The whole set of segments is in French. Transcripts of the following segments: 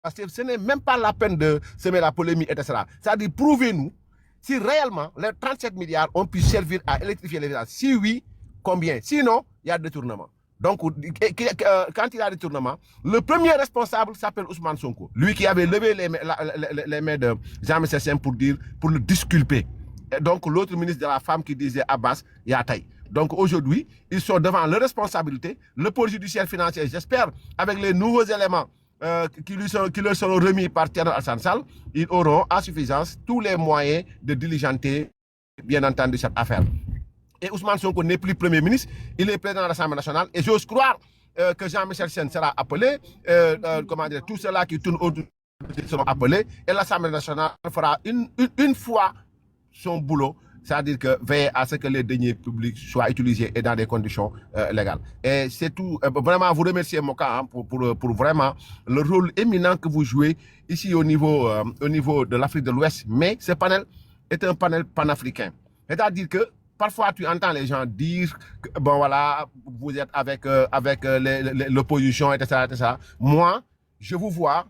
parce que ce n'est même pas la peine de semer la polémique, etc. C'est-à-dire, prouvez-nous si réellement les 37 milliards ont pu servir à électrifier les villages. Si oui, combien? Sinon, il y a détournement. Donc, quand il y a détournement, le premier responsable s'appelle Ousmane Sonko. Lui qui avait levé les mains de Jean-Michel Sène pour le disculper. Et donc, l'autre ministre de la Femme qui disait Abbas Yataï. Donc, aujourd'hui, ils sont devant leur responsabilité. Le pôle judiciaire financier, j'espère, avec les nouveaux éléments qui leur seront remis par Thierno Alassane Sall, ils auront en suffisance tous les moyens de diligenter, bien entendu, cette affaire. Et Ousmane Sonko n'est plus Premier ministre, il est président de l'Assemblée nationale. Et j'ose croire que Jean-Michel Sène sera appelé, comment dire, tous ceux-là qui tournent autour seront appelés, et l'Assemblée nationale fera une fois son boulot, c'est-à-dire que veiller à ce que les deniers publics soient utilisés et dans des conditions légales. Et c'est tout. Vraiment, vous remercier Moka hein, pour vraiment le rôle éminent que vous jouez ici au niveau de l'Afrique de l'Ouest. Mais ce panel est un panel panafricain. C'est-à-dire que parfois, tu entends les gens dire que, bon, voilà, vous êtes avec l'opposition, etc., etc. Moi, je vous vois,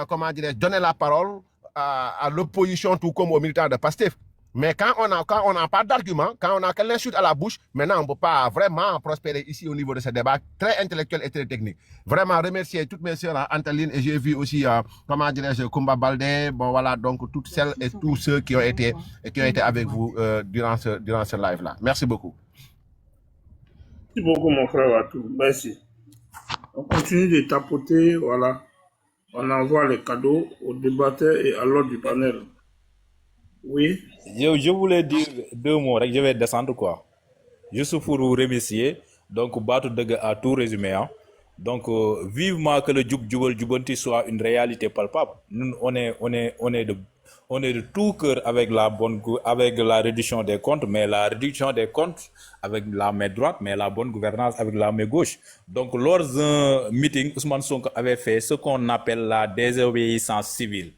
comment dirais-je, donner la parole à l'opposition, tout comme aux militants de PASTEF. Mais quand on n'a pas d'argument, quand on a que l'insulte à la bouche, maintenant, on ne peut pas vraiment prospérer ici au niveau de ce débat très intellectuel et très technique. Vraiment, remercier toutes mes sœurs, Antaline, et j'ai vu aussi, comment dirais-je, Kumba Baldé, bon voilà, donc toutes celles et tous ceux qui ont été avec vous durant ce live-là. Merci beaucoup. Merci beaucoup, mon frère Watou. Merci. On continue de tapoter, voilà. On envoie les cadeaux aux débatteurs et à l'ordre du panel. Oui. Je voulais dire 2 mots, je vais descendre quoi. Juste pour vous remercier. Donc, Batou Dega a tout résumé. Hein. Donc, vivement que le Djubanti soit une réalité palpable. Nous, on est de tout cœur avec avec la réduction des comptes, mais la réduction des comptes avec la main droite, mais la bonne gouvernance avec la main gauche. Donc, lors d'un meeting, Ousmane Sonko avait fait ce qu'on appelle la désobéissance civile.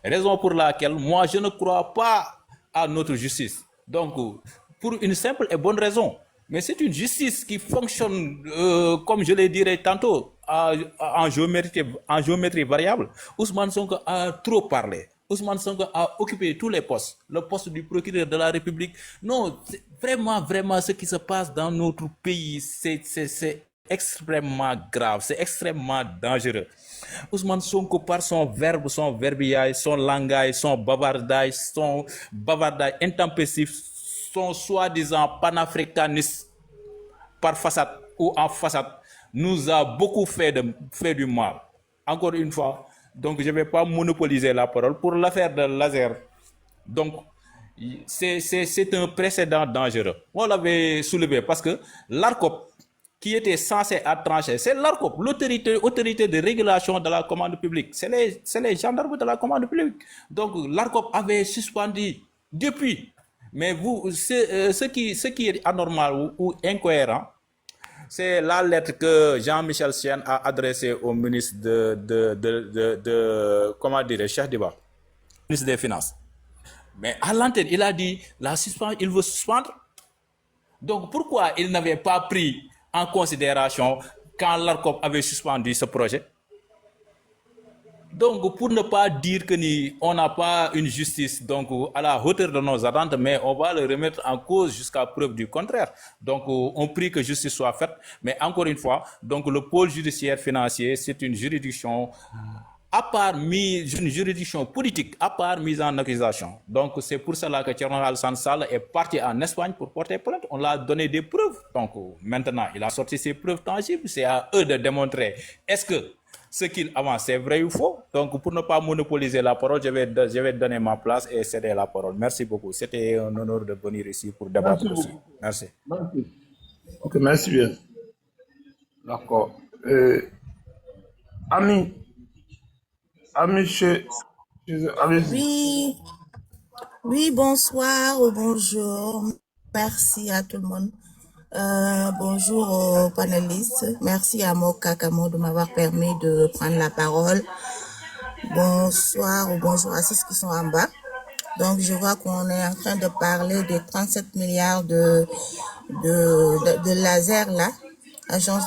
Raison pour laquelle moi je ne crois pas à notre justice. Donc, pour une simple et bonne raison. Mais c'est une justice qui fonctionne, comme je l'ai dit tantôt, en géométrie variable. Ousmane Sonko a trop parlé. Ousmane Sonko a occupé tous les postes. Le poste du procureur de la République. Non, vraiment, ce qui se passe dans notre pays, c'est extrêmement grave, c'est extrêmement dangereux. Ousmane Sonko, par son verbe, son verbiage, son langage, son bavardage intempestif, son soi-disant panafricaniste par façade ou en façade, nous a beaucoup fait du mal. Encore une fois, donc je ne vais pas monopoliser la parole pour l'affaire de laser. Donc, c'est un précédent dangereux. On l'avait soulevé parce que l'ARCOP, qui était censé être tranché, c'est l'ARCOP, l'autorité de régulation de la commande publique. C'est les gendarmes de la commande publique. Donc, l'ARCOP avait suspendu depuis. Mais ce qui est anormal ou incohérent, c'est la lettre que Jean-Michel Sène a adressée au ministre comment dire, Cheikh Diba, ministre des Finances. Mais à l'antenne, il a dit, il veut suspendre. Donc, pourquoi il n'avait pas pris en considération quand l'ARCOP avait suspendu ce projet? Donc, pour ne pas dire que on n'a pas une justice donc, à la hauteur de nos attentes, mais on va le remettre en cause jusqu'à preuve du contraire. Donc, on prie que justice soit faite. Mais encore une fois, donc, le pôle judiciaire financier, c'est une juridiction à part une juridiction politique, à part mise en accusation. Donc, c'est pour cela que Thierno Alassane Sall est parti en Espagne pour porter plainte. On l'a donné des preuves. Donc, maintenant, il a sorti ses preuves tangibles. C'est à eux de démontrer est-ce que ce qu'il avance, c'est vrai ou faux. Donc, pour ne pas monopoliser la parole, je vais donner ma place et céder la parole. Merci beaucoup. C'était un honneur de venir ici pour débattre aussi. Merci. Merci. Ok, merci bien. D'accord. Ami, oui, bonsoir ou bonjour. Merci à tout le monde. Bonjour aux panélistes. Merci à Moka Kamo de m'avoir permis de prendre la parole. Bonsoir ou bonjour à ceux qui sont en bas. Donc, je vois qu'on est en train de parler des 37 milliards de lasers là. agence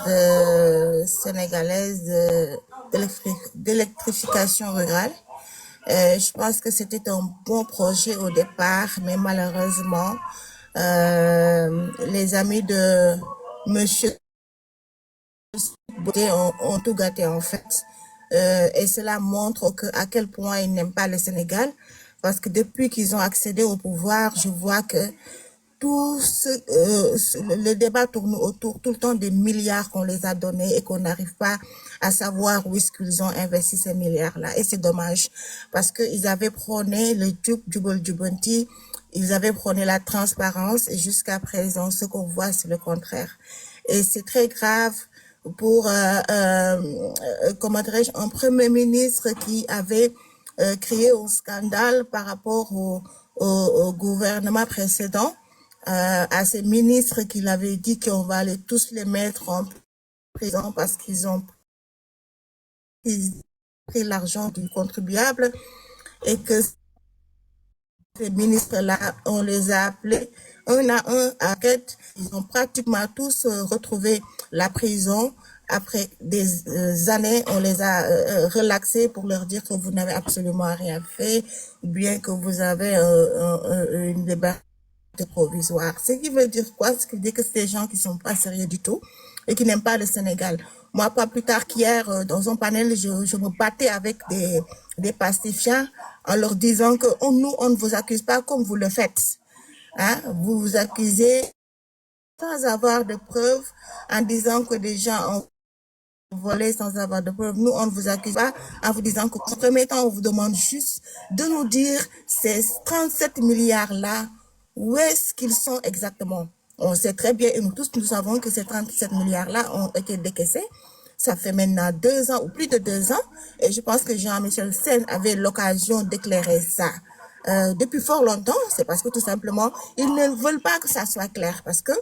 sénégalaise d'électrification rurale. Je pense que c'était un bon projet au départ, mais malheureusement, les amis de Monsieur Beauté ont tout gâté en fait. Et cela montre à quel point ils n'aiment pas le Sénégal. Parce que depuis qu'ils ont accédé au pouvoir, je vois que le débat tourne autour tout le temps des milliards qu'on les a donnés et qu'on n'arrive pas à savoir où est-ce qu'ils ont investi ces milliards-là. Et c'est dommage parce qu'ils avaient prôné le Jubal Jubanti, ils avaient prôné la transparence et jusqu'à présent, ce qu'on voit, c'est le contraire. Et c'est très grave pour, comment dirais-je, un premier ministre qui avait créé un scandale par rapport au gouvernement précédent, à ces ministres qu'il avait dit qu'on va aller tous les mettre en prison parce qu'ils ont pris l'argent du contribuable et que ces ministres-là, on les a appelés un à un à quête. Ils ont pratiquement tous retrouvé la prison. Après des années, on les a relaxés pour leur dire que vous n'avez absolument rien fait, ou bien que vous avez une liberté provisoire. Ce qui veut dire quoi? Ce qui veut dire que c'est des gens qui sont pas sérieux du tout et qui n'aiment pas le Sénégal. Moi, pas plus tard qu'hier, dans un panel, je me battais avec des pacifiens en leur disant que nous, on ne vous accuse pas comme vous le faites. Hein? Vous vous accusez sans avoir de preuves en disant que des gens ont volé sans avoir de preuves. Nous, on ne vous accuse pas en vous disant que, en premier temps, on vous demande juste de nous dire ces 37 milliards-là, où est-ce qu'ils sont exactement? On sait très bien, et nous tous, nous savons que ces 37 milliards-là ont été décaissés. Ça fait maintenant 2 ans ou plus de 2 ans. Et je pense que Jean-Michel Sen avait l'occasion d'éclairer ça. Depuis fort longtemps, c'est parce que tout simplement, ils ne veulent pas que ça soit clair. Parce que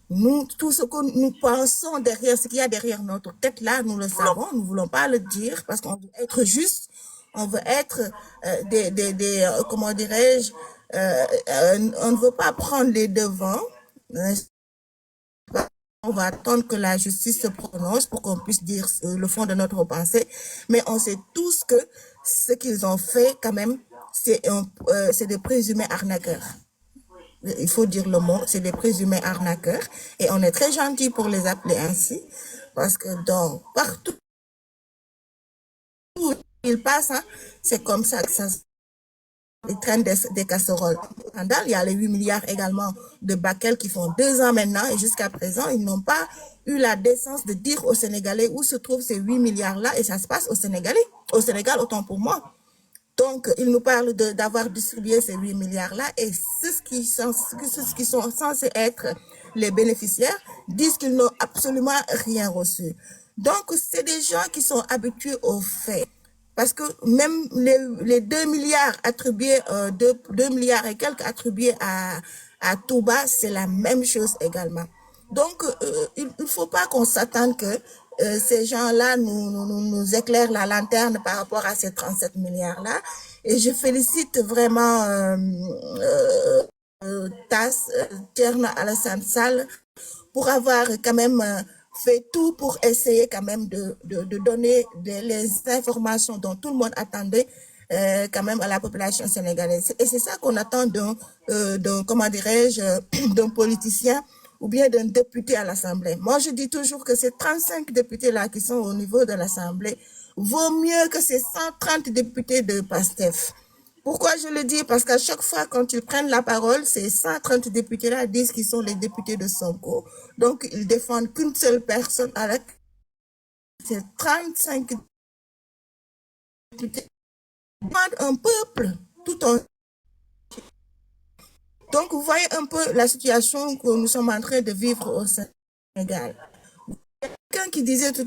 nous, tout ce que nous pensons derrière, ce qu'il y a derrière notre tête là, nous le savons, nous ne voulons pas le dire parce qu'on veut être juste, on veut être comment dirais-je, on ne veut pas prendre les devants. On va attendre que la justice se prononce pour qu'on puisse dire le fond de notre pensée. Mais on sait tous que ce qu'ils ont fait, quand même, c'est des présumés arnaqueurs. Il faut dire le mot, c'est des présumés arnaqueurs. Et on est très gentil pour les appeler ainsi. Parce que partout où ils passent, hein, c'est comme ça que ça se ils traînent des casseroles. Il y a les 8 milliards également de Bakel qui font 2 ans maintenant et jusqu'à présent, ils n'ont pas eu la décence de dire aux Sénégalais où se trouvent ces 8 milliards-là et ça se passe aux Sénégalais, au Sénégal autant pour moi. Donc, ils nous parlent d'avoir distribué ces 8 milliards-là et ceux qui sont censés être les bénéficiaires disent qu'ils n'ont absolument rien reçu. Donc, c'est des gens qui sont habitués aux faits. Parce que même les 2 milliards attribués, 2 milliards et quelques attribués à Touba, c'est la même chose également. Donc, il ne faut pas qu'on s'attende que ces gens-là nous éclairent la lanterne par rapport à ces 37 milliards-là. Et je félicite vraiment Thierno Alassane Sall pour avoir quand même fait tout pour essayer quand même de donner les informations dont tout le monde attendait quand même à la population sénégalaise. Et c'est ça qu'on attend d'un comment dirais-je, d'un politicien ou bien d'un député à l'Assemblée. Moi, je dis toujours que ces 35 députés-là qui sont au niveau de l'Assemblée vaut mieux que ces 130 députés de PASTEF. Pourquoi je le dis? Parce qu'à chaque fois, quand ils prennent la parole, ces 130 députés-là disent qu'ils sont les députés de Sonko. Donc, ils défendent qu'une seule personne avec ces 35 députés. Un peuple tout en... Donc, vous voyez un peu la situation que nous sommes en train de vivre au Sénégal. Quelqu'un qui disait tout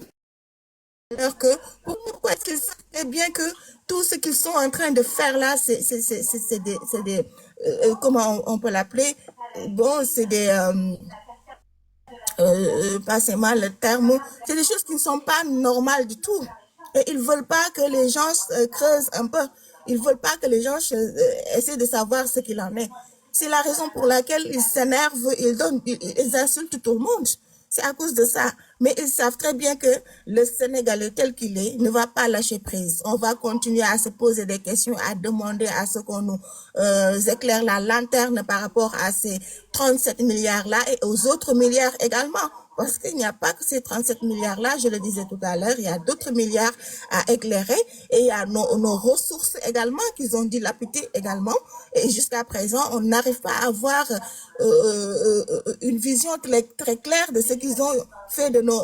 à l'heure que pourquoi est-ce qu'ils savaient bien que tout ce qu'ils sont en train de faire là, c'est des comment on peut l'appeler? Bon, c'est des passez-moi le terme, c'est des choses qui ne sont pas normales du tout. Et ils veulent pas que les gens creusent un peu. Ils veulent pas que les gens essaient de savoir ce qu'il en est. C'est la raison pour laquelle ils s'énervent, ils insultent tout le monde. C'est à cause de ça. Mais ils savent très bien que le Sénégalais tel qu'il est ne va pas lâcher prise. On va continuer à se poser des questions, à demander à ce qu'on nous éclaire la lanterne par rapport à ces 37 milliards-là et aux autres milliards également. Parce qu'il n'y a pas que ces 37 milliards-là, je le disais tout à l'heure, il y a d'autres milliards à éclairer et il y a nos ressources également qu'ils ont dilapidées également. Et jusqu'à présent, on n'arrive pas à avoir une vision très claire de ce qu'ils ont fait de nos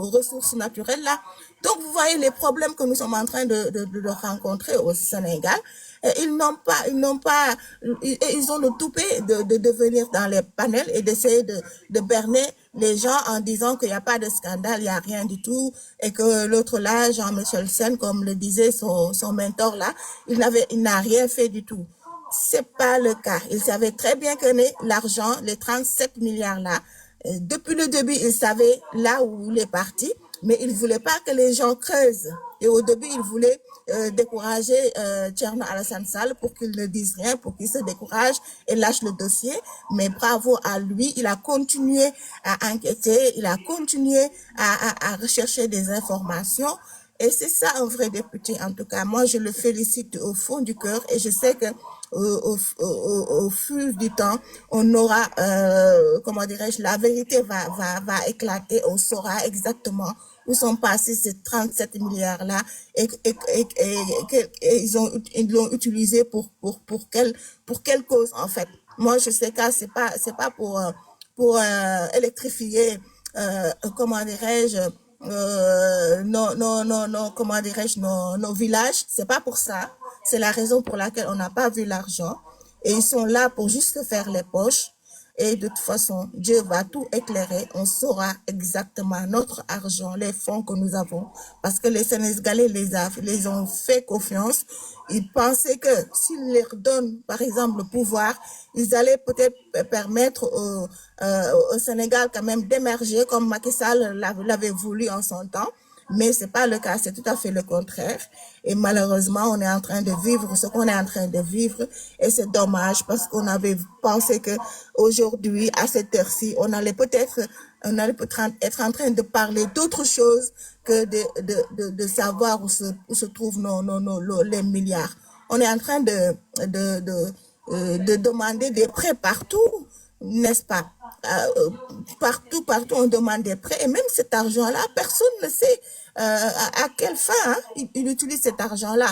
ressources naturelles-là. Donc, vous voyez les problèmes que nous sommes en train de rencontrer au Sénégal. Ils ont le toupet de venir dans les panels et d'essayer de berner les gens en disant qu'il n'y a pas de scandale, il n'y a rien du tout, et que l'autre là, Jean-Michel Sen, comme le disait son mentor là, il n'a rien fait du tout. C'est pas le cas. Il savait très bien que l'argent, les 37 milliards là, depuis le début, il savait là où il est parti, mais il ne voulait pas que les gens creusent. Et au début, il voulait décourager Thierno Alassane Sall pour qu'il ne dise rien, pour qu'il se décourage et lâche le dossier. Mais bravo à lui, il a continué à enquêter, il a continué à rechercher des informations. Et c'est ça un vrai député. En tout cas, moi, je le félicite au fond du cœur et je sais que au fil du temps, on aura, comment dirais-je, la vérité va éclater, on saura exactement où sont passés ces 37 milliards-là et ils l'ont utilisé pour quelle cause, en fait. Moi, je sais que c'est pas pour électrifier, comment dirais-je, comment dirais-je, nos villages. C'est pas pour ça. C'est la raison pour laquelle on n'a pas vu l'argent. Et ils sont là pour juste faire les poches. Et de toute façon, Dieu va tout éclairer. On saura exactement notre argent, les fonds que nous avons. Parce que les Sénégalais les ont fait confiance. Ils pensaient que s'ils leur donnent, par exemple, le pouvoir, ils allaient peut-être permettre au Sénégal quand même d'émerger comme Macky Sall l'avait voulu en son temps. Mais c'est pas le cas, c'est tout à fait le contraire. Et malheureusement, on est en train de vivre ce qu'on est en train de vivre. Et c'est dommage parce qu'on avait pensé que aujourd'hui, à cette heure-ci, on allait peut-être être en train de parler d'autre chose que de savoir où se trouvent les milliards. On est en train de demander des prêts partout, n'est-ce pas? Partout, on demande des prêts. Et même cet argent-là, personne ne sait à quelle fin il utilise cet argent-là.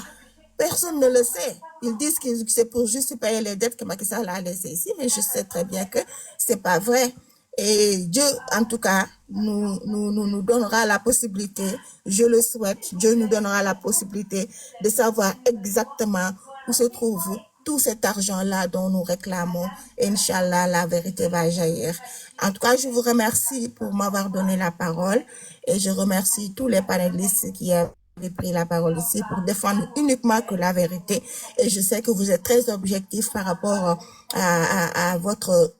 Personne ne le sait. Ils disent que c'est pour juste payer les dettes que Macky Sall a laissées ici, mais je sais très bien que c'est pas vrai. Et Dieu, en tout cas, nous donnera la possibilité, je le souhaite, Dieu nous donnera la possibilité de savoir exactement où se trouve tout cet argent-là dont nous réclamons. Inch'Allah, la vérité va jaillir. En tout cas, je vous remercie pour m'avoir donné la parole et je remercie tous les panélistes qui avaient pris la parole ici pour défendre uniquement que la vérité. Et je sais que vous êtes très objectif par rapport à votre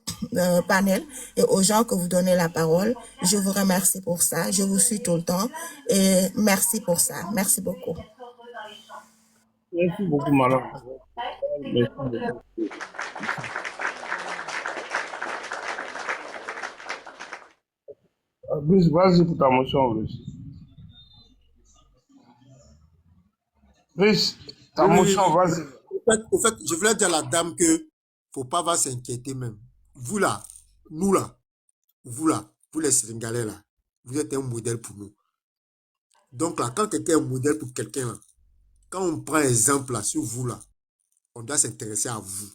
panel et aux gens que vous donnez la parole. Je vous remercie pour ça. Je vous suis tout le temps et merci pour ça. Merci beaucoup. Merci beaucoup, madame. Merci beaucoup. Brice, vas-y pour ta motion, Brice. Brice, ta motion, vas-y. Au fait, je voulais dire à la dame que faut pas va s'inquiéter même. Vous là, nous là, vous là, vous les Sénégalais là, vous êtes un modèle pour nous. Donc là, quand quelqu'un est un modèle pour quelqu'un là, quand on prend exemple là sur vous là, on doit s'intéresser à vous.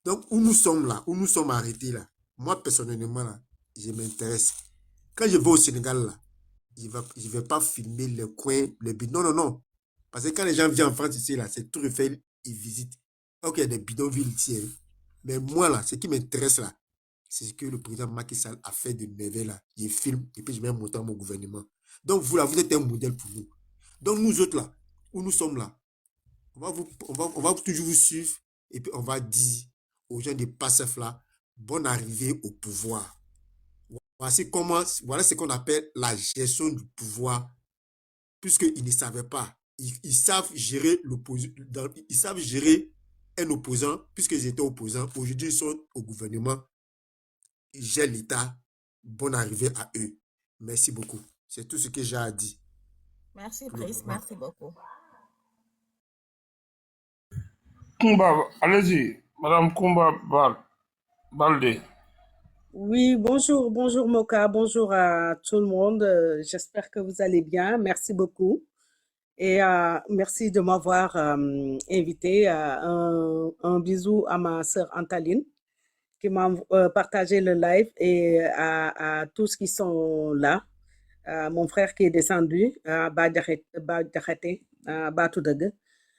Donc où nous sommes là, où nous sommes arrêtés là, moi personnellement là, je m'intéresse. Quand je vais au Sénégal là, je vais pas filmer les coins, les bidons. Non, non, non. Parce que quand les gens viennent en France ici là, c'est tout refait, ils visitent. Ok, il y a des bidonvilles ici. Hein. Mais moi là, ce qui m'intéresse là, c'est ce que le président Macky Sall a fait de merveille là. Je filme et puis je vais montrer à mon gouvernement. Donc vous là, vous êtes un modèle pour nous. Donc nous autres là, où nous sommes là, on va toujours vous suivre et puis on va dire aux gens de PASTEF là, bonne arrivée au pouvoir. Voilà ce qu'on appelle la gestion du pouvoir, puisqu'ils ne savaient pas. Ils savent gérer ils savent gérer un opposant, puisqu'ils étaient opposants. Aujourd'hui, ils sont au gouvernement, ils gèrent l'État. bonne arrivée à eux. Merci beaucoup. C'est tout ce que j'ai à dire. Merci, Pour le Brice. moment. Merci beaucoup. Kumba, allez-y, Madame Kumba Balde. Oui, bonjour Moka, bonjour à tout le monde. J'espère que vous allez bien. Merci beaucoup. Et merci de m'avoir invité. Un bisou à ma sœur Antaline qui m'a partagé le live et à tous qui sont là. Mon frère qui est descendu, Badiakhete, Batoudague.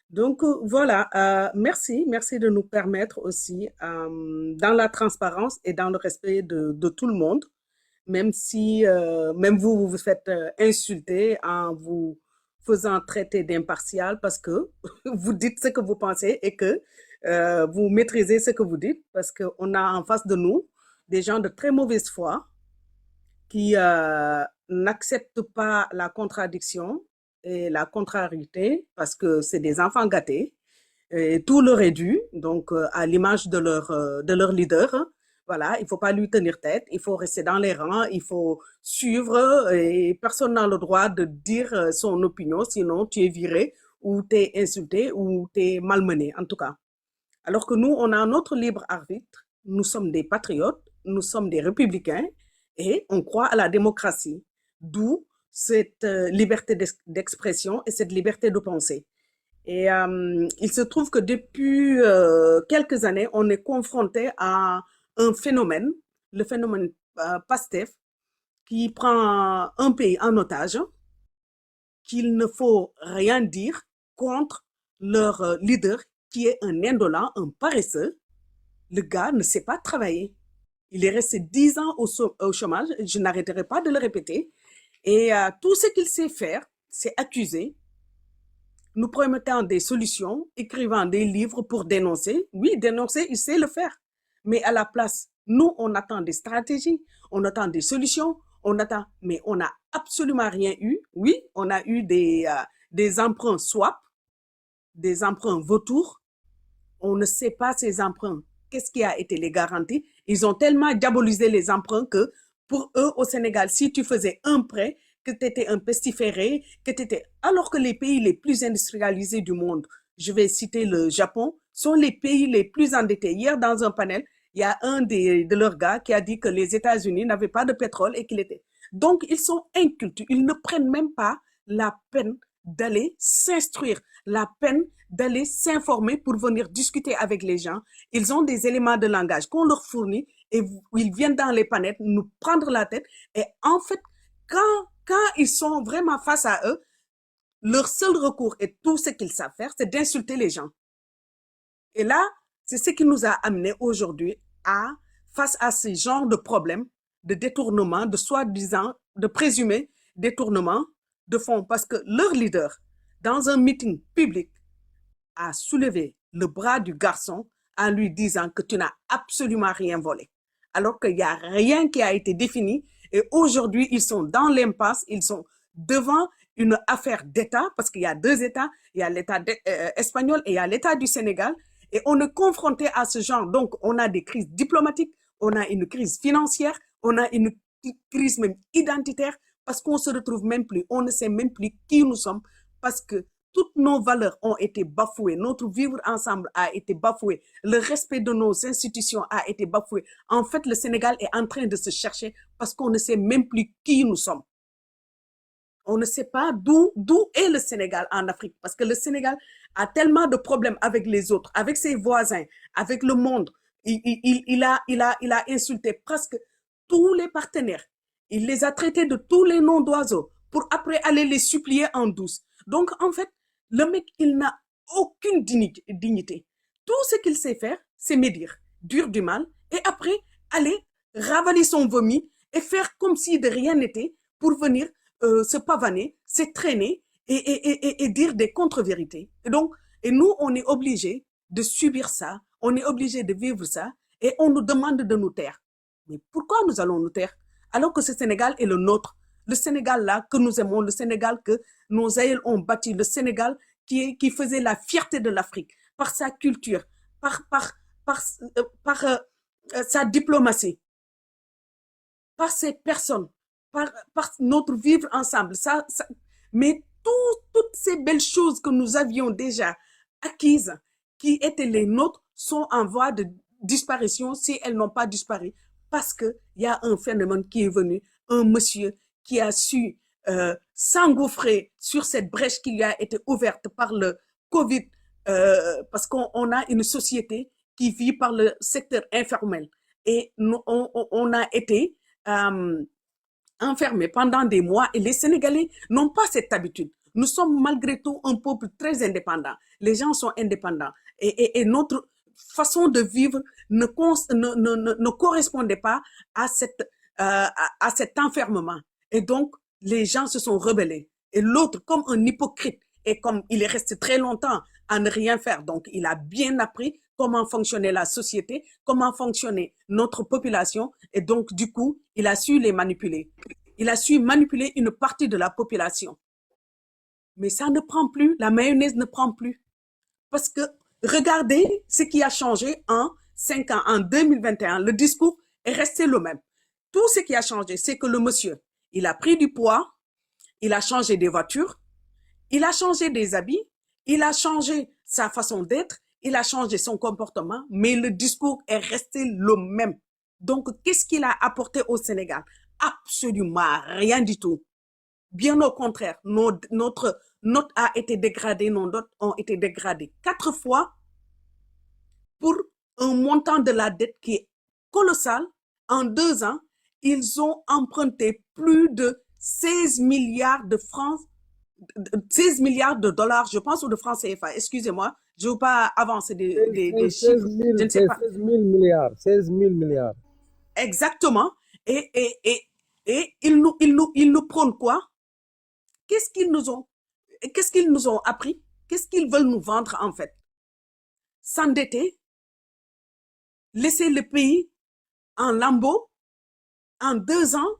Donc voilà, merci de nous permettre aussi, dans la transparence et dans le respect de tout le monde, même si même vous vous faites insulter en vous faisant traiter d'impartial parce que vous dites ce que vous pensez et que vous maîtrisez ce que vous dites parce qu'on a en face de nous des gens de très mauvaise foi qui n'acceptent pas la contradiction et la contrariété parce que c'est des enfants gâtés et tout leur est dû, donc à l'image de leur leader. Voilà, il faut pas lui tenir tête, il faut rester dans les rangs, il faut suivre et personne n'a le droit de dire son opinion, sinon tu es viré ou tu es insulté ou tu es malmené en tout cas. Alors que nous, on a notre libre arbitre, nous sommes des patriotes, nous sommes des républicains et on croit à la démocratie, d'où cette liberté d'expression et cette liberté de penser. Et il se trouve que depuis quelques années, on est confronté à un phénomène, le phénomène PASTEF, qui prend un pays en otage, qu'il ne faut rien dire contre leur leader, qui est un indolent, un paresseux. Le gars ne sait pas travailler. Il est resté 10 ans au chômage, je n'arrêterai pas de le répéter. Et tout ce qu'il sait faire, c'est accuser, nous promettant des solutions, écrivant des livres pour dénoncer. Oui, dénoncer, il sait le faire. Mais à la place, nous, on attend des stratégies, on attend des solutions, mais on n'a absolument rien eu. Oui, on a eu des emprunts swap, des emprunts vautours. On ne sait pas ces emprunts. Qu'est-ce qui a été les garanties? Ils ont tellement diabolisé les emprunts que pour eux, au Sénégal, si tu faisais un prêt, que tu étais un pestiféré, que tu étais... Alors que les pays les plus industrialisés du monde, je vais citer le Japon, sont les pays les plus endettés. Hier, dans un panel, il y a un de leurs gars qui a dit que les États-Unis n'avaient pas de pétrole et qu'il était... Donc, ils sont incultes. Ils ne prennent même pas la peine d'aller s'instruire, la peine d'aller s'informer pour venir discuter avec les gens. Ils ont des éléments de langage qu'on leur fournit et ils viennent dans les panels nous prendre la tête. Et en fait, quand ils sont vraiment face à eux, leur seul recours et tout ce qu'ils savent faire, c'est d'insulter les gens. Et là, c'est ce qui nous a amené aujourd'hui face à ce genre de problèmes, de détournement, de soi-disant, de présumé détournement de fonds. Parce que leur leader, dans un meeting public, a soulevé le bras du garçon en lui disant que tu n'as absolument rien volé. Alors qu'il n'y a rien qui a été défini. Et aujourd'hui, ils sont dans l'impasse, ils sont devant une affaire d'État, parce qu'il y a deux États, il y a l'État espagnol et il y a l'État du Sénégal. Et on est confronté à ce genre. Donc, on a des crises diplomatiques, on a une crise financière, on a une crise même identitaire, parce qu'on se retrouve même plus, on ne sait même plus qui nous sommes, parce que toutes nos valeurs ont été bafouées, notre vivre ensemble a été bafoué, le respect de nos institutions a été bafoué. En fait, le Sénégal est en train de se chercher parce qu'on ne sait même plus qui nous sommes. On ne sait pas d'où est le Sénégal en Afrique, parce que le Sénégal a tellement de problèmes avec les autres, avec ses voisins, avec le monde. Il a insulté presque tous les partenaires. Il les a traités de tous les noms d'oiseaux pour après aller les supplier en douce. Donc, en fait, le mec, il n'a aucune dignité. Tout ce qu'il sait faire, c'est médire, dire du mal, et après, aller ravaler son vomi et faire comme si de rien n'était pour venir se pavaner, se traîner et dire des contre-vérités. Et nous, on est obligés de subir ça, on est obligés de vivre ça, et on nous demande de nous taire. Mais pourquoi nous allons nous taire? Alors que ce Sénégal est le nôtre. Le Sénégal là que nous aimons, le Sénégal que nos aïeux ont bâti, le Sénégal qui faisait la fierté de l'Afrique par sa culture, par sa diplomatie, par ces personnes, par notre vivre ensemble. Mais toutes ces belles choses que nous avions déjà acquises, qui étaient les nôtres, sont en voie de disparition si elles n'ont pas disparu. Parce qu'il y a un phénomène qui est venu, un monsieur qui a su s'engouffrer sur cette brèche qui lui a été ouverte par le Covid, parce qu'on a une société qui vit par le secteur informel. Et on a été enfermés pendant des mois et les Sénégalais n'ont pas cette habitude. Nous sommes malgré tout un peuple très indépendant. Les gens sont indépendants et notre façon de vivre ne correspondait pas à cet enfermement. Et donc, les gens se sont rebellés. Et l'autre, comme un hypocrite, et comme il est resté très longtemps à ne rien faire, donc il a bien appris comment fonctionnait la société, comment fonctionnait notre population, et donc du coup, il a su les manipuler. Il a su manipuler une partie de la population. Mais ça ne prend plus, la mayonnaise ne prend plus. Parce que regardez ce qui a changé en 5 ans, en 2021, le discours est resté le même. Tout ce qui a changé, c'est que le monsieur, il a pris du poids, il a changé des voitures, il a changé des habits, il a changé sa façon d'être, il a changé son comportement, mais le discours est resté le même. Donc, qu'est-ce qu'il a apporté au Sénégal? Absolument rien du tout. Bien au contraire, notre note a été dégradée, nos notes ont été dégradées 4 fois pour un montant de la dette qui est colossal. En 2 ans, ils ont emprunté plus de 16 milliards de francs, 16 milliards de dollars, je pense, ou de francs CFA. Excusez-moi, je ne veux pas avancer des chiffres. Je ne sais pas. 16 000 milliards. 16 000 milliards. Exactement. Et ils nous prônent quoi? Qu'est-ce qu'ils nous ont appris? Qu'est-ce qu'ils veulent nous vendre en fait? S'endetter, laisser le pays en lambeaux en 2 ans.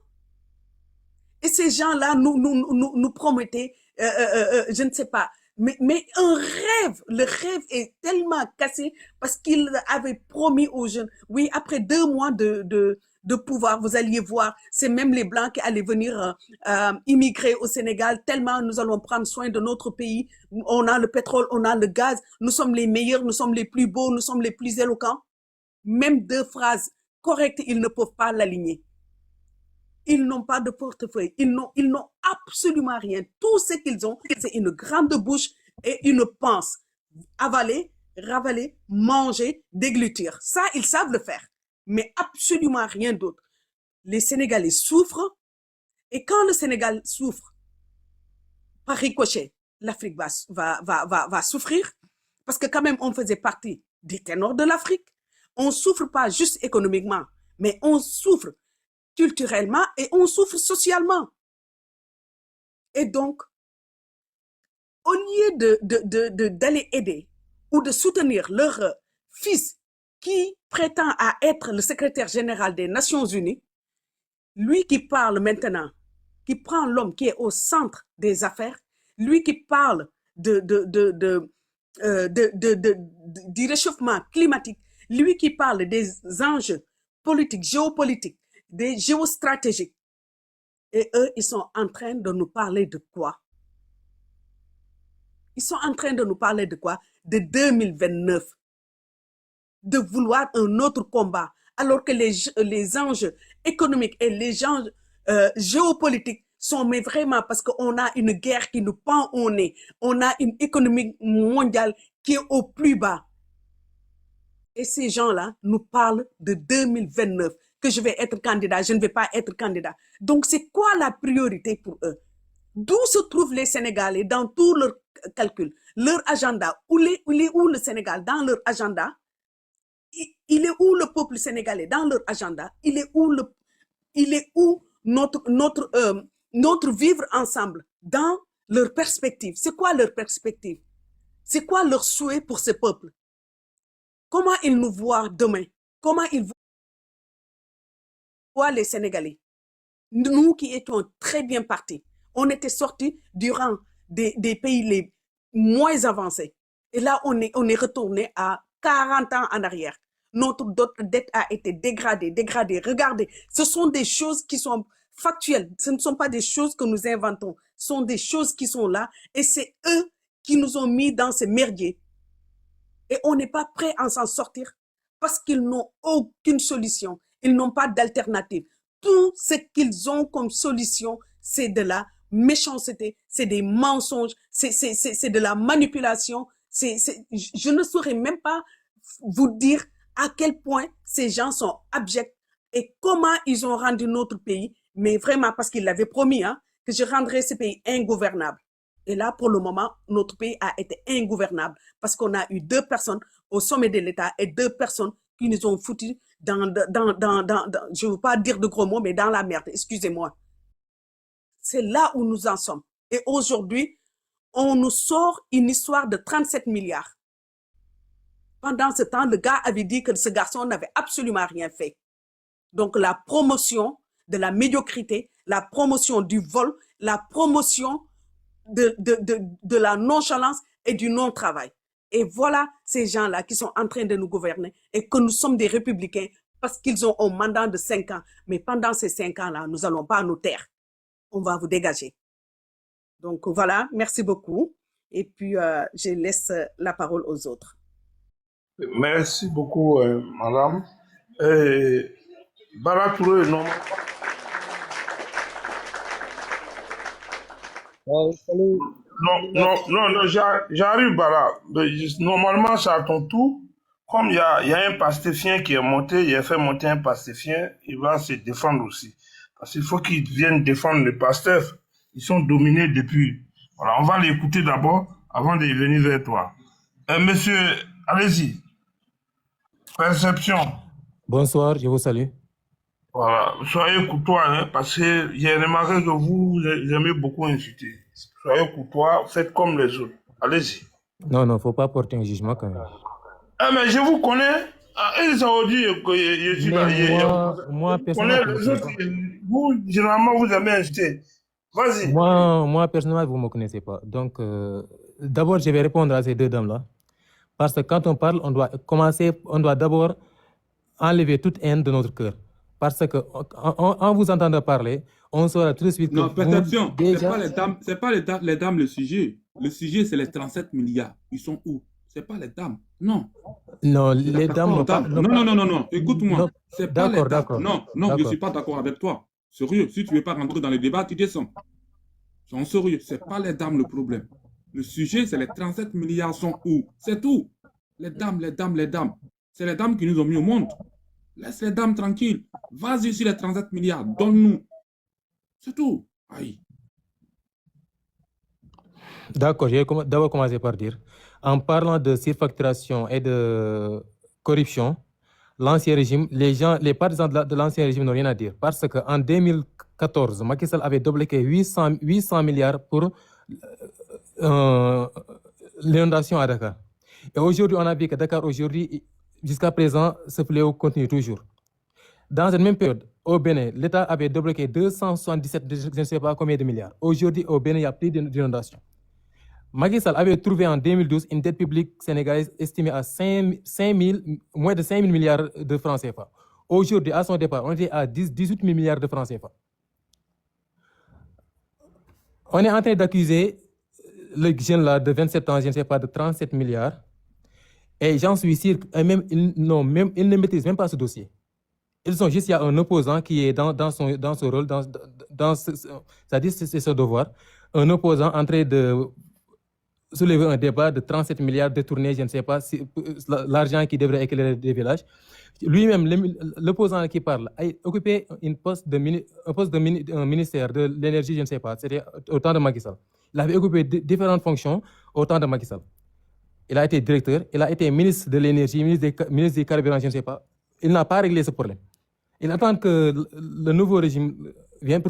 Et ces gens-là nous promettaient, je ne sais pas, mais un rêve. Le rêve est tellement cassé parce qu'ils avaient promis aux jeunes, oui, après 2 mois de pouvoir, vous alliez voir, c'est même les Blancs qui allaient venir immigrer au Sénégal, tellement nous allons prendre soin de notre pays. On a le pétrole, on a le gaz, nous sommes les meilleurs, nous sommes les plus beaux, nous sommes les plus éloquents. Même 2 phrases correctes, ils ne peuvent pas l'aligner. Ils n'ont pas de portefeuille, ils n'ont absolument rien. Tout ce qu'ils ont, c'est une grande bouche et une panse. Avaler, ravaler, manger, déglutir. Ça, ils savent le faire, mais absolument rien d'autre. Les Sénégalais souffrent et quand le Sénégal souffre, par ricochet, l'Afrique va souffrir parce que quand même, on faisait partie des ténors de l'Afrique. On ne souffre pas juste économiquement, mais on souffre culturellement et on souffre socialement. Et donc, au lieu d'aller aider ou de soutenir leur fils qui prétend à être le secrétaire général des Nations Unies, lui qui parle maintenant, qui prend l'homme qui est au centre des affaires, lui qui parle du réchauffement climatique, lui qui parle des enjeux politiques, géopolitiques, des géostratégiques. Et eux, ils sont en train de nous parler de quoi? Ils sont en train de nous parler de quoi? De 2029. De vouloir un autre combat. Alors que les enjeux économiques et les enjeux géopolitiques sont mais vraiment parce qu'on a une guerre qui nous pend au nez. On a une économie mondiale qui est au plus bas. Et ces gens-là nous parlent de 2029. Que je vais être candidat, je ne vais pas être candidat. Donc, c'est quoi la priorité pour eux? D'où se trouvent les Sénégalais dans tous leurs calculs, leur agenda? Il est où le Sénégal dans leur agenda? Il est où le peuple sénégalais dans leur agenda? Il est où notre vivre ensemble dans leur perspective? C'est quoi leur perspective? C'est quoi leur souhait pour ce peuple? Comment ils nous voient demain? Comment ils voient les Sénégalais? Nous qui étions très bien partis, on était sortis durant des pays les moins avancés. Et là, on est retourné à 40 ans en arrière. notre dette a été dégradée. Regardez, ce sont des choses qui sont factuelles. Ce ne sont pas des choses que nous inventons. Ce sont des choses qui sont là et c'est eux qui nous ont mis dans ces merdiers. Et on n'est pas prêt à s'en sortir parce qu'ils n'ont aucune solution. Ils n'ont pas d'alternative. Tout ce qu'ils ont comme solution, c'est de la méchanceté, c'est des mensonges, c'est de la manipulation. Je ne saurais même pas vous dire à quel point ces gens sont abjects et comment ils ont rendu notre pays, mais vraiment parce qu'ils l'avaient promis, hein, que je rendrais ce pays ingouvernable. Et là, pour le moment, notre pays a été ingouvernable parce qu'on a eu 2 personnes au sommet de l'État et 2 personnes qui nous ont foutus je ne veux pas dire de gros mots, mais dans la merde, excusez-moi. C'est là où nous en sommes. Et aujourd'hui, on nous sort une histoire de 37 milliards. Pendant ce temps, le gars avait dit que ce garçon n'avait absolument rien fait. Donc, la promotion de la médiocrité, la promotion du vol, la promotion de la nonchalance et du non-travail. Et voilà ces gens-là qui sont en train de nous gouverner et que nous sommes des républicains parce qu'ils ont un mandat de 5 ans. Mais pendant ces 5 ans-là, nous n'allons pas nous taire. On va vous dégager. Donc voilà, merci beaucoup. Et puis, je laisse la parole aux autres. Merci beaucoup, madame. Bara Touré, non. Salut. Non, j'arrive, Bara. Normalement, c'est à ton tour. Comme il y a un pastéfien qui est monté, il a fait monter un pastéfien, il va se défendre aussi. Parce qu'il faut qu'ils viennent défendre les pasteurs. Ils sont dominés depuis. Voilà, on va l'écouter d'abord avant de venir vers toi. Monsieur, allez-y. Perception. Bonsoir, je vous salue. Voilà, soyez courtois, hein, parce que j'ai remarqué que vous aimez beaucoup insulter. Soyez courtois, faites comme les autres. Allez-y. Non, faut pas porter un jugement quand même. Ah, mais je vous connais. Ils ont dit que je suis là. Moi, Je connais les autres. Vous, généralement, vous aimez insulter. Vas-y. Moi, personnellement, vous ne me connaissez pas. Donc, d'abord, je vais répondre à ces 2 dames-là. Parce que quand on parle, on doit d'abord enlever toute haine de notre cœur. Parce que en vous entendant parler, on saura tout de suite que non, perception, déjà... c'est pas les dames le sujet. Le sujet, c'est les 37 milliards. Ils sont où? C'est pas les dames. Non. Non, les dames n'ont pas... Non. Écoute-moi. C'est pas les dames. D'accord. Non, je ne suis pas d'accord avec toi. Sérieux, si tu ne veux pas rentrer dans le débat, tu descends. Sois sérieux, ce n'est pas les dames le problème. Le sujet, c'est les 37 milliards sont où? C'est tout. Les dames. C'est les dames qui nous ont mis au monde. Laisse les dames tranquilles. Vas-y sur les 37 milliards, donne-nous. C'est tout. Aïe. D'accord, je vais d'abord commencer par dire, en parlant de surfacturation et de corruption, l'ancien régime, les partisans de l'ancien régime n'ont rien à dire. Parce qu'en 2014, Macky Sall avait débloqué 800 milliards pour l'inondation à Dakar. Et aujourd'hui, on a vu que Dakar, aujourd'hui, jusqu'à présent, ce fléau continue toujours. Dans cette même période, au Bénin, l'État avait débloqué 277, je ne sais pas combien de milliards. Aujourd'hui, au Bénin, il n'y a plus d'inondation. Macky Sall avait trouvé en 2012 une dette publique sénégalaise estimée à moins de 5 000 milliards de francs CFA. Aujourd'hui, à son départ, on était à 18 000 milliards de francs CFA. On est en train d'accuser le jeune là de 27 ans, je ne sais pas, de 37 milliards. Et j'en suis sûr, ils ne maîtrisent même pas ce dossier. Ils sont juste, il y a un opposant qui est dans son rôle, c'est-à-dire c'est son devoir, un opposant en train de soulever un débat de 37 milliards détournés, je ne sais pas, l'argent qui devrait éclairer des villages. Lui-même, l'opposant qui parle, a occupé un poste de ministère de l'énergie, je ne sais pas, c'était au temps de Macky Sall. Il avait occupé différentes fonctions au temps de Macky Sall. Il a été directeur, il a été ministre de l'énergie, ministre des carburants, je ne sais pas. Il n'a pas réglé ce problème. Il attend que le nouveau régime vienne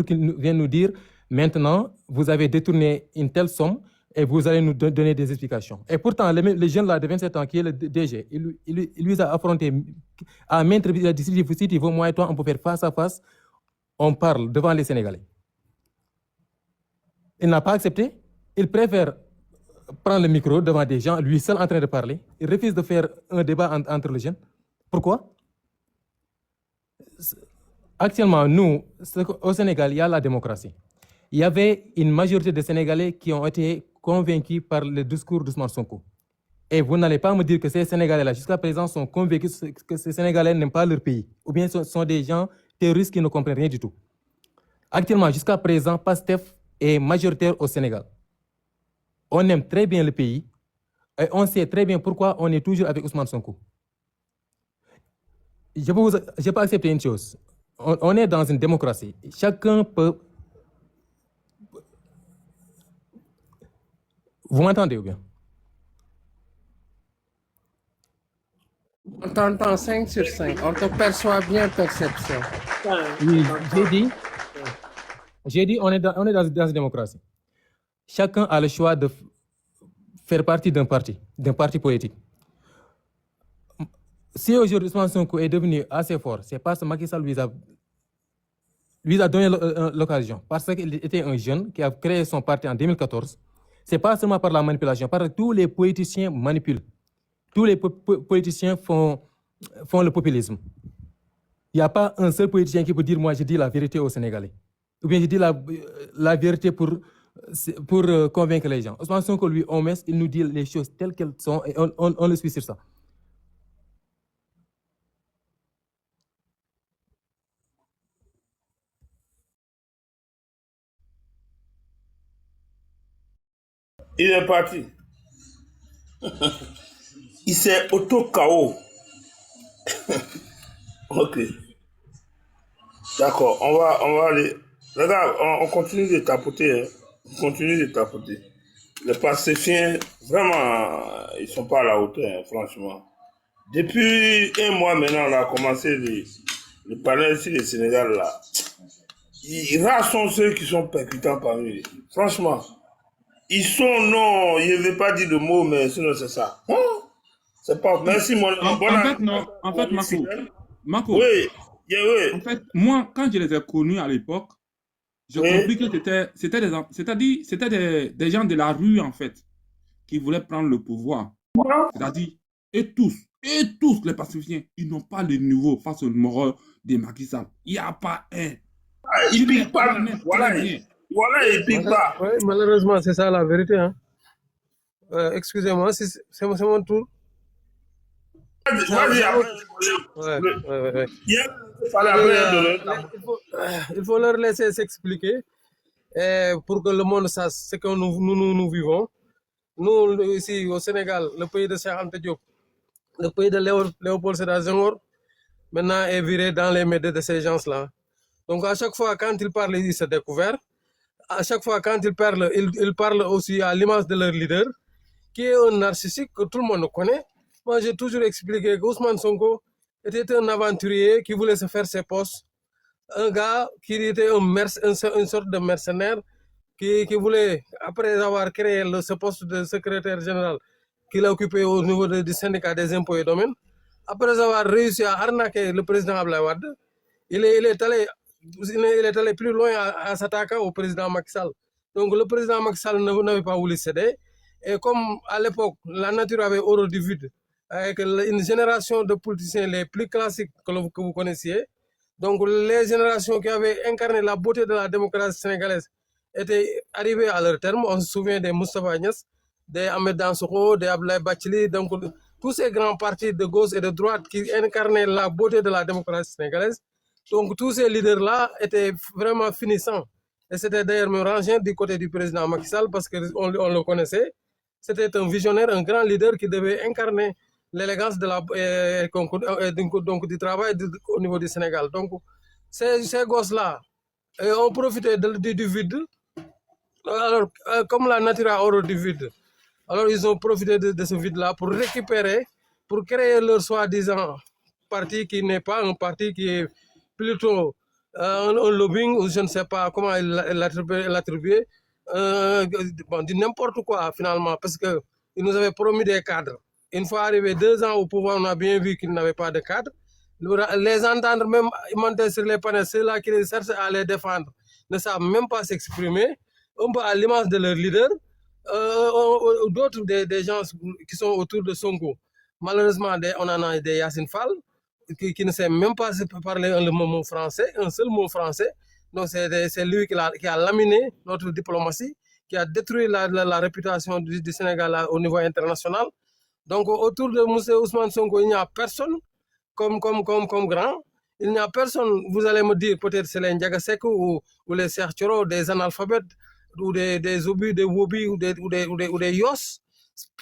nous dire, maintenant, vous avez détourné une telle somme, et vous allez nous donner des explications. Et pourtant, le jeune là de 27 ans qui est le DG, il lui a affronté à maintes reprises, il a dit, si tu veux, moi et toi, on peut faire face à face, on parle devant les Sénégalais. Il n'a pas accepté, il préfère prendre le micro devant des gens, lui seul en train de parler, il refuse de faire un débat entre les jeunes. Pourquoi? Actuellement, nous, au Sénégal, il y a la démocratie. Il y avait une majorité de Sénégalais qui ont été convaincus par le discours d'Ousmane Sonko. Et vous n'allez pas me dire que ces Sénégalais-là, jusqu'à présent, sont convaincus que ces Sénégalais n'aiment pas leur pays. Ou bien ce sont des gens terroristes qui ne comprennent rien du tout. Actuellement, jusqu'à présent, PASTEF est majoritaire au Sénégal. On aime très bien le pays et on sait très bien pourquoi on est toujours avec Ousmane Sonko. Je peux accepter une chose. On est dans une démocratie. Chacun peut... Vous m'entendez ou bien? On t'entend 5 sur 5. On te perçoit bien, perception. Oui, j'ai dit on est dans une démocratie. Chacun a le choix de faire partie d'un parti politique. Si aujourd'hui Ousmane Sonko est devenu assez fort, c'est parce que Macky Sall lui a donné l'occasion. Parce qu'il était un jeune qui a créé son parti en 2014. C'est pas seulement par la manipulation, parce que tous les politiciens manipulent. Tous les politiciens font le populisme. Il n'y a pas un seul politicien qui peut dire « moi, je dis la vérité aux Sénégalais ». Ou bien je dis la vérité pour convaincre les gens. Ousmane Sonko, lui, au moins, il nous dit les choses telles qu'elles sont et on le suit sur ça. Il est parti. Il s'est auto-KO. Ok. D'accord, on va aller. Regarde, on continue de tapoter. Hein. On continue de tapoter. Les pacifiens, vraiment, ils sont pas à la hauteur, hein, franchement. Depuis un mois maintenant, on a commencé le panel ici du Sénégal, là. Rares sont ceux qui sont percutants parmi eux. Franchement. Ils sont, non, je ne vais pas dire le mot, mais sinon c'est ça. Hein? C'est pas... Merci, mon... En fait, non. En fait, Marco. Oui, oui. En fait, moi, quand je les ai connus à l'époque, j'ai compris que c'était des gens de la rue, en fait, qui voulaient prendre le pouvoir. C'est-à-dire, et tous les pacifiens, ils n'ont pas le niveau face au numéro de Macky Sall. Il n'y a pas un. Il ne pique pas. Voilà, il ne pique pas. Oui, malheureusement, c'est ça la vérité. Hein. Excusez-moi, c'est mon tour. Vas-y, il faut leur laisser s'expliquer pour que le monde sache ce que nous vivons. Nous, ici au Sénégal, le pays de Cheikh Anta Diop, le pays de Léopold Sédar Senghor, maintenant est viré dans les médias de ces gens-là. Donc à chaque fois, quand ils parlent, ils se découvrent. À chaque fois, quand ils parlent aussi à l'image de leur leader, qui est un narcissique que tout le monde connaît. Moi, j'ai toujours expliqué qu'Ousmane Sonko était un aventurier qui voulait se faire ses postes. Un gars qui était une sorte de mercenaire qui voulait, après avoir créé ce poste de secrétaire général qu'il a occupé au niveau du syndicat des impôts et domaines, après avoir réussi à arnaquer le président Abdoulaye Wade, il est allé plus loin en s'attaquant au président Macky Sall. Donc le président Macky Sall n'avait pas voulu céder. Et comme à l'époque, la nature avait horreur du vide, avec une génération de politiciens les plus classiques que vous connaissiez, donc les générations qui avaient incarné la beauté de la démocratie sénégalaise étaient arrivées à leur terme. On se souvient des Moustapha Niasse, des Ahmed Dansokho, des Abdoulaye Bathily, donc tous ces grands partis de gauche et de droite qui incarnaient la beauté de la démocratie sénégalaise. Donc tous ces leaders-là étaient vraiment finissants. Et c'était d'ailleurs même rangé du côté du président Macky Sall parce qu'on le connaissait. C'était un visionnaire, un grand leader qui devait incarner l'élégance de du travail au niveau du Sénégal. Donc ces gosses-là ont profité du vide. Alors, comme la nature a horreur du vide, alors ils ont profité de ce vide-là pour récupérer, pour créer leur soi-disant parti qui n'est pas un parti, qui est plutôt un lobbying, ou je ne sais pas comment l'attribuer, du n'importe quoi finalement, parce qu'ils nous avaient promis des cadres. Une fois arrivé 2 ans au pouvoir, on a bien vu qu'ils n'avaient pas de cadre. Les entendre même monter sur les panels, ceux-là qui cherchent à les défendre ne savent même pas s'exprimer, un peu à l'image de leur leader, d'autres des gens qui sont autour de Sonko. Malheureusement, on en a des Yassine Fall, qui ne sait même pas parler le mot français, un seul mot français. Donc c'est lui qui a laminé notre diplomatie, qui a détruit la réputation du Sénégal au niveau international. Donc autour de M. Ousmane Sonko, il n'y a personne comme grand. Il n'y a personne, vous allez me dire, peut-être c'est les Ndiagasek ou les Serchoro, des analphabètes, ou des obus, des wobis ou des yos,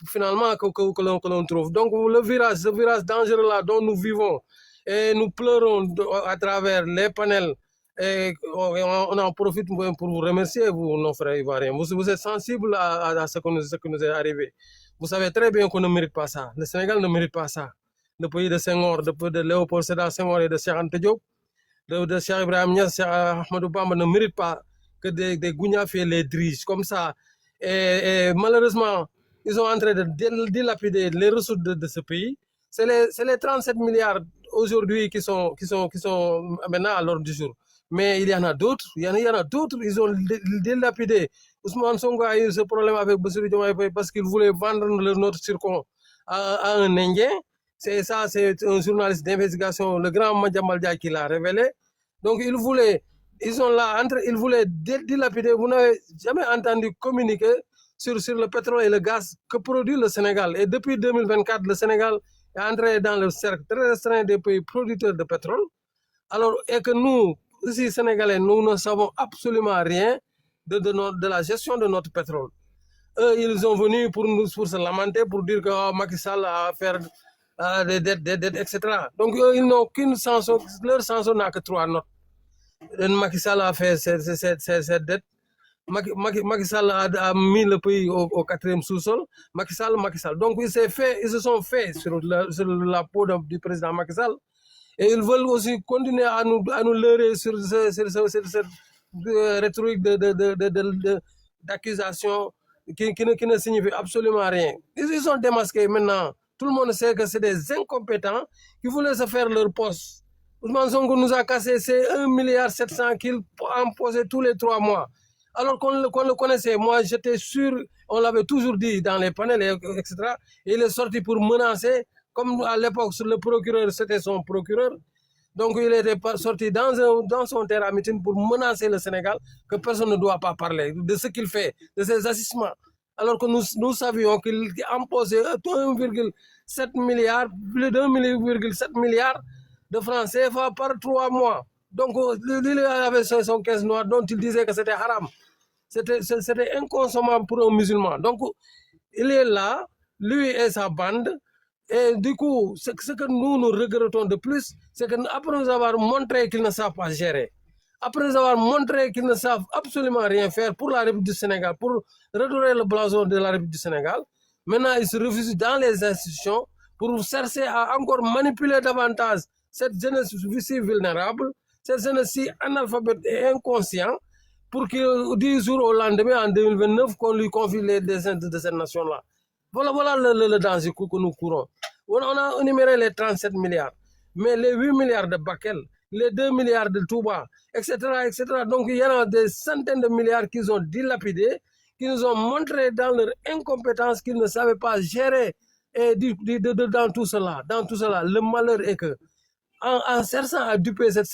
finalement, que l'on trouve. Donc ce virage dangereux là dont nous vivons, et nous pleurons à travers les panels, et on en profite pour vous remercier, vous, nos frères ivoiriens. Vous êtes sensibles à ce qui nous est arrivé. Vous savez très bien qu'on ne mérite pas ça. Le Sénégal ne mérite pas ça. Le pays de Senghor, de Léopold Sédar Senghor et de Cheikh Anta Diop, de Cheikh Ibrahim Niass, Cheikh Ahmadou Bamba ne mérite pas que des Gouniafés les dirigent comme ça. Et malheureusement, ils sont en train de dilapider les ressources de ce pays. C'est les 37 milliards aujourd'hui qui sont maintenant à l'ordre du jour. Mais il y en a d'autres, il y en a d'autres, ils ont dilapidé. Ousmane Sonko a eu ce problème avec Bassirou Diomaye Faye parce qu'il voulait vendre notre zircon à un Indien. C'est ça, c'est un journaliste d'investigation, le grand Madiambal Diagne qui l'a révélé. Donc ils voulaient dilapider. Vous n'avez jamais entendu communiquer sur le pétrole et le gaz que produit le Sénégal. Et depuis 2024, le Sénégal est entré dans le cercle très restreint des pays producteurs de pétrole. Alors, et que nous, ici, Sénégalais, nous ne savons absolument rien de la gestion de notre pétrole. Eux, ils sont venus pour se lamenter, pour dire que Macky Sall a fait des dettes, etc. Donc, eux, ils n'ont qu'une chanson, leur chanson n'a que 3 notes. Macky Sall a fait cette dette. Macky Sall a mis le pays au 4e sous-sol. Macky Sall. Donc, ils se sont faits sur la peau du président Macky Sall. Et ils veulent aussi continuer à nous leurrer sur cette rhétorique d'accusation qui ne signifie absolument rien. Ils sont démasqués maintenant. Tout le monde sait que c'est des incompétents qui voulaient se faire leur poste. Ousmane Sonko nous a cassé ces 1,7 milliard qu'il imposait tous les 3 mois. Alors qu'on le connaissait, moi j'étais sûr, on l'avait toujours dit dans les panels, etc. Et il est sorti pour menacer, comme à l'époque le procureur, c'était son procureur. Donc il était sorti dans son terrain meeting pour menacer le Sénégal, que personne ne doit pas parler de ce qu'il fait, de ses agissements. Alors que nous savions qu'il imposait 1,7 milliard, plus d'1,7 milliard de francs CFA par 3 mois. Donc, il avait son caisse noire dont il disait que c'était haram. C'était inconsommable pour un musulman. Donc, il est là, lui et sa bande. Et du coup, ce que nous regrettons de plus, c'est qu'après nous avoir montré qu'ils ne savent pas gérer, après nous avoir montré qu'ils ne savent absolument rien faire pour la République du Sénégal, pour redorer le blason de la République du Sénégal, maintenant ils se refusent dans les institutions pour chercher à encore manipuler davantage cette jeunesse si vulnérable, cette jeunesse si analphabète et inconscient, pour que 10 jours au lendemain, en 2029, qu'on lui confie les dessins de cette nation-là. Voilà le danger que nous courons. On a énuméré les 37 milliards, mais les 8 milliards de Bakel, les 2 milliards de Touba, etc., etc. Donc il y en a des centaines de milliards qu'ils ont dilapidés, qui nous ont montré dans leur incompétence qu'ils ne savaient pas gérer. Et dans tout cela, le malheur est que, en cherchant à duper cette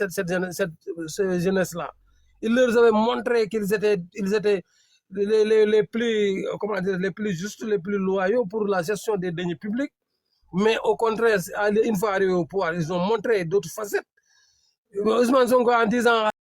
jeunesse-là, ils leur avaient montré qu'ils étaient les plus justes, les plus loyaux pour la gestion des deniers publics. Mais au contraire, une fois arrivés au pouvoir, ils ont montré d'autres facettes. Ousmane Sonko, en disant